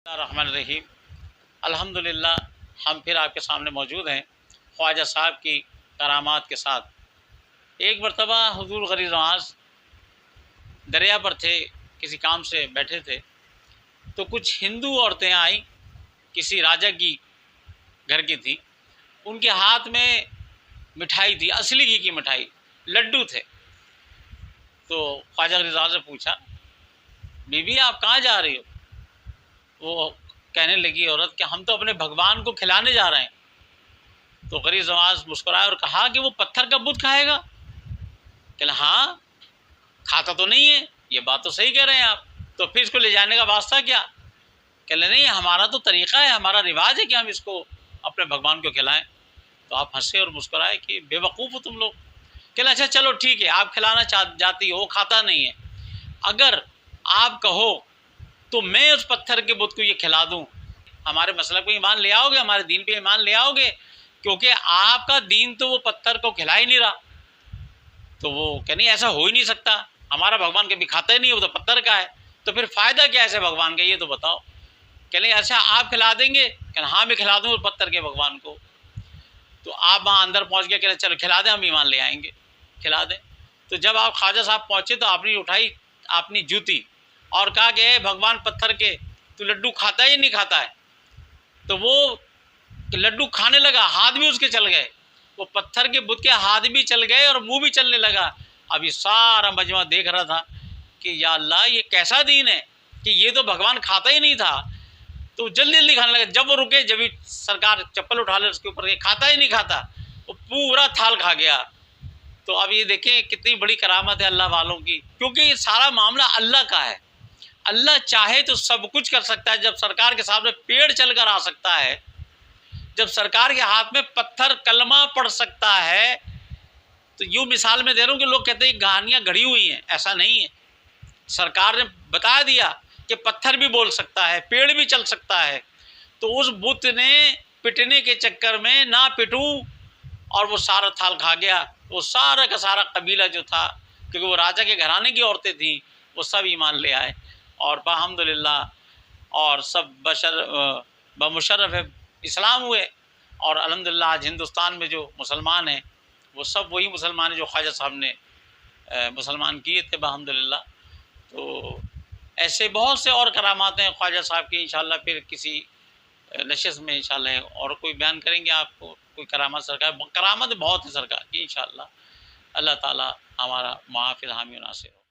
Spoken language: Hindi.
रहमान रहीम। अल्हम्दुलिल्लाह हम फिर आपके सामने मौजूद हैं ख्वाजा साहब की करामात के साथ। एक मरतबा हुजूर गरीब नवाज दरिया पर थे, किसी काम से बैठे थे तो कुछ हिंदू औरतें आई, किसी राजा की घर की थी। उनके हाथ में मिठाई थी, असली घी की मिठाई, लड्डू थे। तो ख्वाजा गरीब नवाज ने पूछा, बीबी आप कहाँ जा रही हो? वो कहने लगी औरत कि हम तो अपने भगवान को खिलाने जा रहे हैं। तो गरीब नवाज मुस्कुराया और कहा कि वो पत्थर का बुत खाएगा? कहला हाँ, खाता तो नहीं है। ये बात तो सही कह रहे हैं आप, तो फिर इसको ले जाने का वास्ता क्या? कहले नहीं, हमारा तो तरीक़ा है, हमारा रिवाज है कि हम इसको अपने भगवान को खिलाएं। तो आप हंसे और मुस्कुराए कि बेवकूफ़ हो तुम लोग। कहले अच्छा चलो ठीक है, आप खिलाना जाती हो, खाता नहीं है। अगर आप कहो तो मैं उस पत्थर के बुत को ये खिला दूं, हमारे मसलक पे ईमान ले आओगे, हमारे दीन पे ईमान ले आओगे? क्योंकि आपका दीन तो वो पत्थर को खिला ही नहीं रहा। तो वो कहनी ऐसा हो ही नहीं सकता, हमारा भगवान कभी खाता ही नहीं, वो तो पत्थर का है। तो फिर फ़ायदा क्या है ऐसे भगवान का, ये तो बताओ। कहले अच्छा आप खिला देंगे? कहना हाँ मैं खिला दूँ पत्थर के भगवान को। तो आप वहाँ अंदर पहुँच गए, कहले चलो खिला दें, हम ईमान ले आएंगे, खिला दें। तो जब आप ख्वाजा साहब पहुँचे तो आपने उठाई अपनी जूती और कहा कि भगवान पत्थर के, तो लड्डू खाता है या नहीं खाता है? तो वो लड्डू खाने लगा, हाथ भी उसके चल गए, वो पत्थर के बुत के हाथ भी चल गए और मुंह भी चलने लगा। अब ये सारा मजमा देख रहा था कि या अल्लाह ये कैसा दीन है कि ये तो भगवान खाता ही नहीं था। तो जल्दी जल्दी खाने लगा। जब वो रुके, जब भी सरकार चप्पल उठा ले उसके ऊपर, खाता ही नहीं खाता, वो पूरा थाल खा गया। तो अब ये देखें कितनी बड़ी करामत है अल्लाह वालों की, क्योंकि ये सारा मामला अल्लाह का है। अल्लाह चाहे तो सब कुछ कर सकता है। जब सरकार के सामने पेड़ चलकर आ सकता है, जब सरकार के हाथ में पत्थर कलमा पढ़ सकता है, तो यूँ मिसाल में दे रहा हूँ कि लोग कहते हैं कहानियाँ घड़ी हुई हैं, ऐसा नहीं है। सरकार ने बता दिया कि पत्थर भी बोल सकता है, पेड़ भी चल सकता है। तो उस बुत ने पिटने के चक्कर में ना पिटूं और वो सारा थाल खा गया। वो सारा का सारा कबीला जो था, क्योंकि वो राजा के घराने की औरतें थीं, वो सब ईमान ले आए और अल्हम्दुलिल्लाह और सब बमुशर्रफ इस्लाम हुए। और अल्हम्दुलिल्लाह आज हिंदुस्तान में जो मुसलमान हैं वो सब वही मुसलमान हैं जो ख्वाजा साहब ने मुसलमान किए थे अल्हम्दुलिल्लाह। तो ऐसे बहुत से और करामात हैं ख्वाजा साहब की। इंशाअल्लाह फिर किसी नशिस्त में इंशाअल्लाह और कोई बयान करेंगे आपको, कोई करामात सरकार, करामात बहुत है सरकार की। इंशाअल्लाह अल्लाह ताला हमारा मुआफ़िज़ हामी नासिर हो।